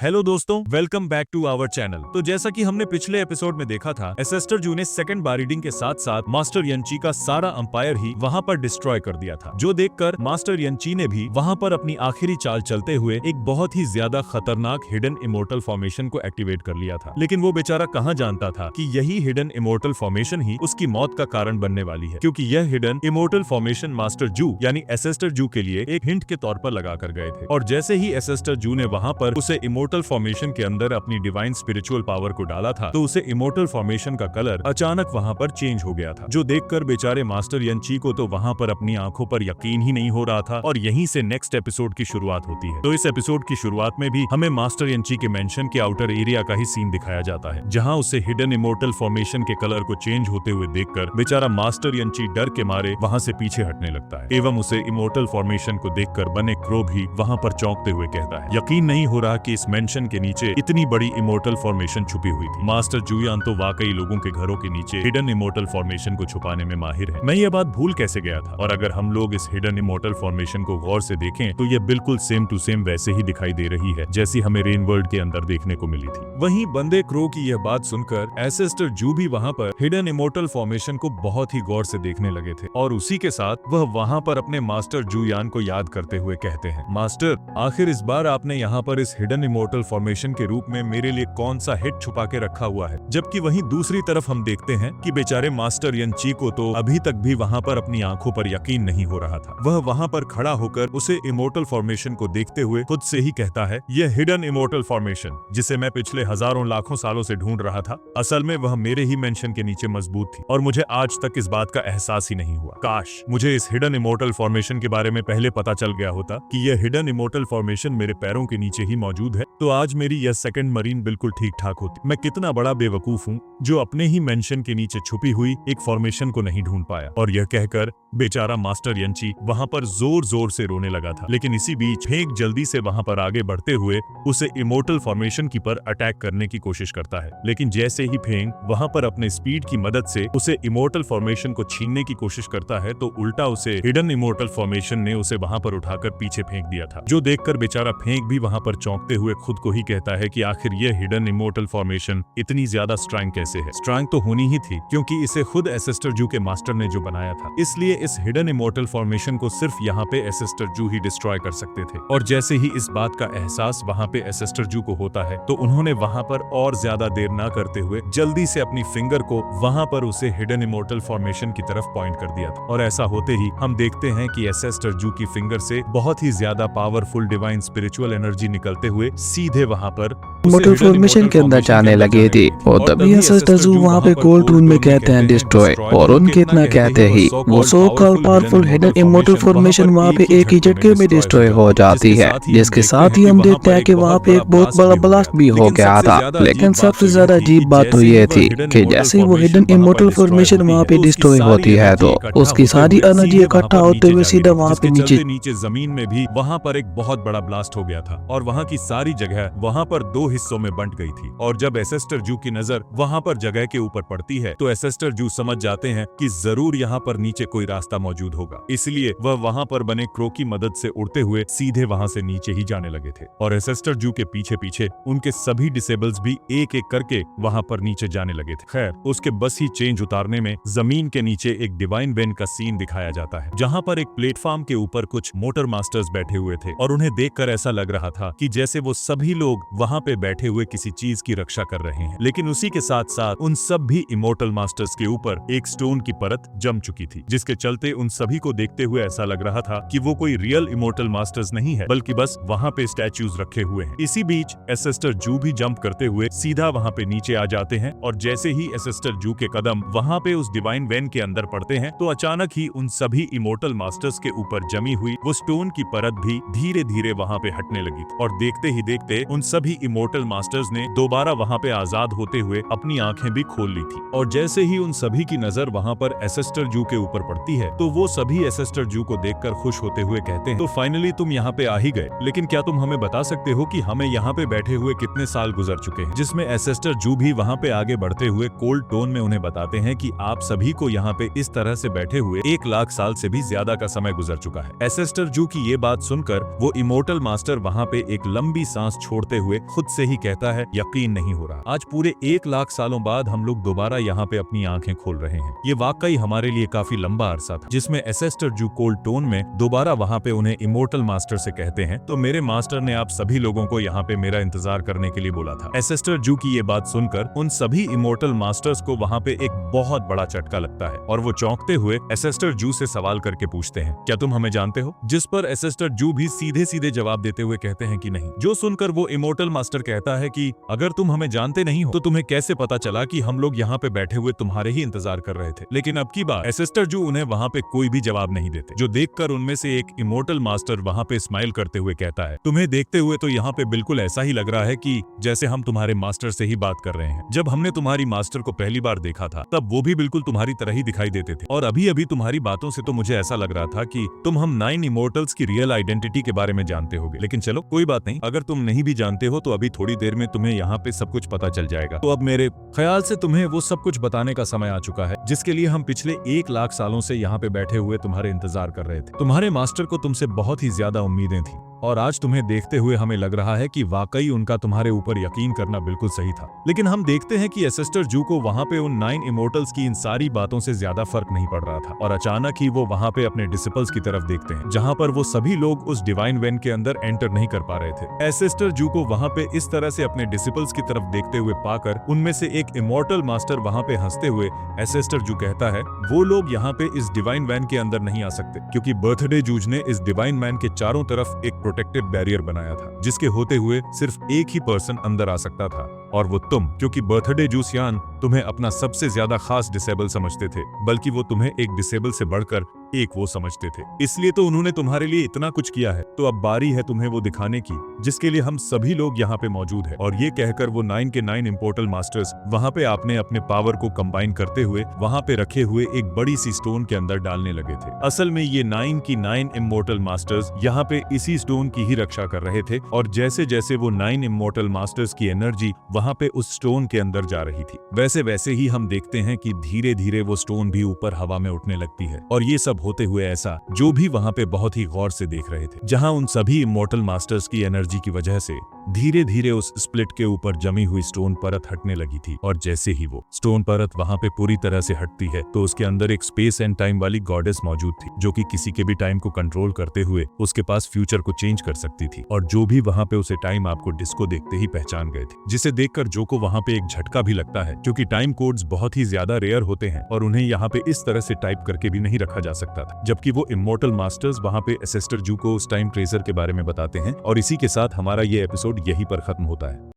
Hello दोस्तों, welcome back to our channel. तो जैसा कि हमने पिछले एपिसोड में देखा था, एसेस्टर जू ने सेकंड बार रीडिंग के साथ साथ मास्टर यंची का सारा अंपायर ही वहां पर डिस्ट्रॉय कर दिया था, जो देखकर मास्टर यंची ने भी वहां पर अपनी आखिरी चाल चलते हुए एक बहुत ही ज्यादा खतरनाक हिडन इमोर्टल फॉर्मेशन को एक्टिवेट कर लिया था। लेकिन वो बेचारा कहाँ जानता था कि यही हिडन इमोर्टल फॉर्मेशन ही उसकी मौत का कारण बनने वाली है, क्योंकि यह हिडन इमोर्टल फॉर्मेशन मास्टर जू यानी एसेस्टर जू के लिए एक हिंट के तौर पर लगा कर गए थे। और जैसे ही एसेस्टर जू ने वहां पर उसे इमोर्टल फॉर्मेशन के अंदर अपनी डिवाइन स्पिरिचुअल पावर को डाला था, तो उसे इमोर्टल फॉर्मेशन का कलर अचानक वहां पर चेंज हो गया था, जो देखकर बेचारे मास्टर यंची को तो वहां पर अपनी आंखों पर यकीन ही नहीं हो रहा था। और यहीं से नेक्स्ट एपिसोड की शुरुआत होती है। तो इस एपिसोड की शुरुआत में भी हमें मास्टर यंची के मेंशन के आउटर एरिया का ही सीन दिखाया जाता है, जहां उसे हिडन इमोर्टल फॉर्मेशन के कलर को चेंज होते हुए देखकर बेचारा मास्टर यंची डर के मारे वहां से पीछे हटने लगता है, एवं उसे इमोर्टल फॉर्मेशन को देखकर बने क्रो भी वहां पर चौंकते हुए कहता है, यकीन नहीं हो रहा कि इस मेंशन के नीचे इतनी बड़ी इमोर्टल फॉर्मेशन छुपी हुई थी। मास्टर जूयान तो वाकई लोगों के घरों के नीचे हिडन इमोर्टल फॉर्मेशन को छुपाने में माहिर है। मैं ये बात भूल कैसे गया था। और अगर हम लोग इस हिडन इमोर्टल फॉर्मेशन को गौर से देखें तो ये बिल्कुल सेम टू सेम वैसे ही दिखाई दे रही है जैसी हमें रेन वर्ल्ड के अंदर देखने को मिली थी। वहीं बंदे क्रो की यह बात सुनकर एसेस्टर जू भी वहां पर हिडन इमोर्टल फॉर्मेशन को बहुत ही गौर से देखने लगे थे, और उसी के साथ वह वहां पर अपने मास्टर जूयान को याद करते हुए कहते हैं, मास्टर, आखिर इस बार आपने यहाँ पर इस हिडन इमोर्टल फॉर्मेशन के रूप में मेरे लिए कौन सा हिट छुपा के रखा हुआ है। जबकि वहीं दूसरी तरफ हम देखते हैं कि बेचारे मास्टर यंची को तो अभी तक भी वहां पर अपनी आंखों पर यकीन नहीं हो रहा था। वह वहां पर खड़ा होकर उसे इमोर्टल फॉर्मेशन को देखते हुए खुद से ही कहता है, यह हिडन इमोर्टल फॉर्मेशन जिसे मैं पिछले हजारों लाखों सालों से ढूंढ रहा था, असल में वह मेरे ही मेंशन के नीचे मजबूत थी, और मुझे आज तक इस बात का एहसास ही नहीं हुआ। काश मुझे इस हिडन इमोर्टल फॉर्मेशन के बारे में पहले पता चल गया होता कि यह हिडन इमोर्टल फॉर्मेशन मेरे पैरों के नीचे ही मौजूद है, तो आज मेरी यह सेकंड मरीन बिल्कुल ठीक ठाक होती। मैं कितना बड़ा बेवकूफ हूँ जो अपने ही मेंशन के नीचे छुपी हुई एक फॉर्मेशन को नहीं ढूंढ पाया। और यह कहकर बेचारा मास्टर यंची वहां पर जोर जोर से रोने लगा था। लेकिन इसी बीच फेंक जल्दी से वहां पर आगे बढ़ते हुए उसे इमोर्टल फॉर्मेशन की पर अटैक करने की कोशिश करता है। लेकिन जैसे ही फेंक वहां पर अपने स्पीड की मदद से उसे इमोर्टल फॉर्मेशन को छीनने की कोशिश करता है, तो उल्टा उसे हिडन इमोर्टल फॉर्मेशन ने उसे वहां पर उठाकर पीछे फेंक दिया था, जो देखकर बेचारा फेंक भी वहां पर चौंकते हुए खुद को ही कहता है कि आखिर यह हिडन इमोर्टल फॉर्मेशन इतनी ज्यादा स्ट्रांग कैसे है। स्ट्रांग तो होनी ही थी, क्योंकि इसे खुद एसेस्टर जू के मास्टर ने जो बनाया था, इसलिए इस हिडन इमोर्टल फॉर्मेशन को सिर्फ यहाँ पे एसेस्टर जू ही डिस्ट्रॉय कर सकते थे। और जैसे ही इस बात का एहसास वहाँ पे एसेस्टर जू को होता है, तो उन्होंने वहाँ पर और ज्यादा देर ना करते हुए जल्दी से अपनी फिंगर को वहाँ पर उसे हिडन इमोर्टल फॉर्मेशन की तरफ पॉइंट कर दिया था। और ऐसा होते ही हम देखते हैं कि एसेस्टर जू की फिंगर से बहुत ही ज्यादा पावरफुल डिवाइन स्पिरिचुअल एनर्जी निकलते हुए सीधे वहां पर इमोर्टल फॉर्मेशन के अंदर जाने लगे थे, और तभी एसेस्टर जू वहाँ पे गोल्ड टून में कहते हैं डिस्ट्रॉय, और उनके इतना कहते ही वो so called powerful hidden immortal formation वहाँ पे एक ही झटके में डिस्ट्रॉय हो जाती है, जिसके साथ ही हम देखते हैं कि वहाँ पे एक बहुत बड़ा ब्लास्ट भी हो गया था। लेकिन सबसे ज्यादा अजीब बात तो ये थी कि जैसे ही वो हिडन इमोर्टल फॉर्मेशन वहाँ पे डिस्ट्रॉय होती है, तो उसकी सारी एनर्जी इकट्ठा होते हुए सीधा वहाँ पे नीचे जमीन में भी वहाँ पर एक बहुत बड़ा ब्लास्ट हो गया था, और वहाँ की सारी जगह वहाँ पर दो हिस्सों में बंट गई थी। और जब एसेस्टर जू की नजर वहाँ पर जगह के ऊपर पड़ती है, तो एसेस्टर जू समझ जाते हैं कि जरूर यहाँ पर नीचे कोई रास्ता मौजूद होगा, इसलिए वह वहाँ पर बने क्रो की मदद से उड़ते हुए सीधे वहाँ से नीचे ही जाने लगे थे। और एसेस्टर जू के पीछे पीछे उनके सभी डिसेबल्स भी एक एक करके वहाँ पर नीचे जाने लगे थे। खैर, उसके बस ही चेंज उतारने में जमीन के नीचे एक डिवाइन वेन का सीन दिखाया जाता है, जहाँ पर एक प्लेटफॉर्म के ऊपर कुछ मोटर मास्टर्स बैठे हुए थे, और उन्हें देखकर ऐसा लग रहा था कि जैसे वो सभी लोग वहाँ पे बैठे हुए किसी चीज की रक्षा कर रहे हैं। लेकिन उसी के साथ साथ उन सब भी इमोर्टल मास्टर्स के ऊपर एक स्टोन की परत जम चुकी थी, जिसके चलते उन सभी को देखते हुए ऐसा लग रहा था कि वो कोई रियल इमोर्टल मास्टर्स नहीं है, बल्कि बस वहाँ पे स्टैच्यूज रखे हुए हैं। इसी बीच एसेस्टर जू भी जंप करते हुए सीधा वहाँ पे नीचे आ जाते हैं, और जैसे ही एसेस्टर जू के कदम वहाँ पे उस डिवाइन वेन के अंदर पड़ते हैं, तो अचानक ही उन सभी इमोर्टल मास्टर्स के ऊपर जमी हुई वो स्टोन की परत भी धीरे धीरे वहाँ पे हटने लगी, और देखते ही देखते उन सभी इमोर्टल इमोर्टल मास्टर्स ने दोबारा वहाँ पे आजाद होते हुए अपनी आंखें भी खोल ली थी। और जैसे ही उन सभी की नजर वहाँ पर एसेस्टर जू के ऊपर पड़ती है तो वो सभी एसेस्टर जू को देखकर खुश होते हुए कहते हैं, तो फाइनली तुम यहाँ पे आ ही गए, लेकिन क्या तुम हमें बता सकते हो कि हमें यहाँ पे बैठे हुए कितने साल गुजर चुके हैं? जिसमें एसेस्टर जू भी वहाँ पे आगे बढ़ते हुए कोल्ड टोन में उन्हें बताते हैं कि आप सभी को यहाँ पे इस तरह से बैठे हुए 1 लाख साल से भी ज्यादा का समय गुजर चुका है। एसेस्टर जू की ये बात सुनकर वो इमोर्टल मास्टर वहाँ पे एक लंबी सांस छोड़ते हुए खुद से ही कहता है, यकीन नहीं हो रहा, आज पूरे 1 लाख सालों बाद हम लोग दोबारा यहाँ पे अपनी आंखें खोल रहे हैं। ये वाकई हमारे लिए काफी लंबा अरसा था। जिसमें एसेस्टर जू कोल्ड टोन में दोबारा वहाँ पे उन्हें इमोर्टल मास्टर से कहते हैं, तो मेरे मास्टर ने आप सभी लोगों को यहाँ पे मेरा इंतजार करने के लिए बोला था। एसेस्टर जू की ये बात सुनकर उन सभी इमोर्टल मास्टर्स को वहाँ पे एक बहुत बड़ा झटका लगता है और वो चौंकते हुए एसेस्टर जू से सवाल करके पूछते हैं, क्या तुम हमें जानते हो? जिस पर एसेस्टर जू भी सीधे सीधे जवाब देते हुए कहते हैं कि नहीं। जो सुनकर वो इमोर्टल मास्टर कहता है कि अगर तुम हमें जानते नहीं हो तो तुम्हें कैसे पता चला कि हम लोग यहाँ पे बैठे हुए तुम्हारे ही इंतजार कर रहे थे? लेकिन अब की बार एसेस्टर जू उन्हें वहाँ पे कोई भी जवाब नहीं देते, जो देखकर उनमें से एक इमोर्टल मास्टर वहाँ पे स्माइल करते हुए कहता है, तुम्हें देखते हुए तो यहाँ पे बिल्कुल ऐसा ही लग रहा है कि जैसे हम तुम्हारे मास्टर से ही बात कर रहे हैं। जब हमने तुम्हारी मास्टर को पहली बार देखा था तब वो भी बिल्कुल तुम्हारी तरह ही दिखाई देते थे, और अभी अभी तुम्हारी बातों से तो मुझे ऐसा लग रहा था कि तुम हम 9 इमोर्टल्स की रियल आइडेंटिटी के बारे में जानते होगे। लेकिन चलो कोई बात नहीं, अगर तुम नहीं भी जानते हो तो अभी थोड़ी देर में तुम्हें यहाँ पे सब कुछ पता चल जाएगा। तो अब मेरे ख्याल से तुम्हें वो सब कुछ बताने का समय आ चुका है जिसके लिए हम पिछले 1 लाख सालों से यहाँ पे बैठे हुए तुम्हारे इंतजार कर रहे थे। तुम्हारे मास्टर को तुमसे बहुत ही ज्यादा उम्मीदें थी और आज तुम्हें देखते हुए हमें लग रहा है कि वाकई उनका तुम्हारे ऊपर यकीन करना बिल्कुल सही था। लेकिन हम देखते हैं कि एसेस्टर जू को वहाँ पे उन 9 इमोर्टल्स की इन सारी बातों से ज्यादा फर्क नहीं पड़ रहा था और अचानक ही वो वहाँ पे अपने डिसिपल्स की तरफ देखते हैं जहाँ पर वो सभी लोग उस डिवाइन वेन के अंदर एंटर नहीं कर पा रहे थे। एसेस्टर जू को वहाँ पे इस तरह से अपने डिसिपल्स की तरफ देखते हुए पाकर उनमें से एक इमोर्टल मास्टर वहाँ पे हंसते हुए एसेस्टर जू कहता है, वो लोग यहाँ पे इस डिवाइन वैन के अंदर नहीं आ सकते क्योंकि बर्थडे जूज ने इस डिवाइन मैन के चारों तरफ एक प्रोटेक्टिव बैरियर बनाया था जिसके होते हुए सिर्फ एक ही पर्सन अंदर आ सकता था और वो तुम, क्योंकि बर्थडे जूसियान तुम्हें अपना सबसे ज्यादा खास डिसेबल समझते थे, बल्कि वो तुम्हें एक डिसेबल से बढ़कर एक वो समझते थे। इसलिए तो उन्होंने तुम्हारे लिए इतना कुछ किया है। तो अब बारी है तुम्हें वो दिखाने की जिसके लिए हम सभी लोग यहाँ पे मौजूद हैं। और ये कहकर वो 9 के 9 इम्पोर्टल मास्टर्स वहाँ पे आपने अपने पावर को कंबाइन करते हुए वहाँ पे रखे हुए एक बड़ी सी स्टोन के अंदर डालने लगे थे। असल में ये 9 की 9 इमोर्टल मास्टर्स यहाँ पे इसी स्टोन की ही रक्षा कर रहे थे और जैसे जैसे वो 9 इमोर्टल मास्टर्स की एनर्जी वहाँ पे उस स्टोन के अंदर जा रही थी वैसे वैसे ही हम देखते हैं कि धीरे धीरे वो स्टोन भी ऊपर हवा में उठने लगती है। और ये सब होते हुए ऐसा जो भी वहाँ पे बहुत ही गौर से देख रहे थे, जहाँ उन सभी इमोर्टल मास्टर्स की एनर्जी की वजह से धीरे धीरे उस स्प्लिट के ऊपर जमी हुई स्टोन परत हटने लगी थी। और जैसे ही वो स्टोन परत वहाँ पे पूरी तरह से हटती है तो उसके अंदर एक स्पेस एंड टाइम वाली गॉडेस मौजूद थी जो कि किसी के भी टाइम को कंट्रोल करते हुए उसके पास फ्यूचर को चेंज कर सकती थी। और जो भी वहाँ पे उसे टाइम आपको डिस्को देखते ही पहचान गए थे, जिसे देखकर जो को वहाँ पे एक झटका भी लगता है क्योंकि टाइम कोड्स बहुत ही ज्यादा रेयर होते हैं और उन्हें यहाँ पे इस तरह से टाइप करके भी नहीं रखा जा सकता था। जबकि वो इमोर्टल मास्टर्स वहाँ पे एसेस्टर जू को उस टाइम ट्रेसर के बारे में बताते हैं और इसी के साथ हमारा ये एपिसोड यहीं पर खत्म होता है।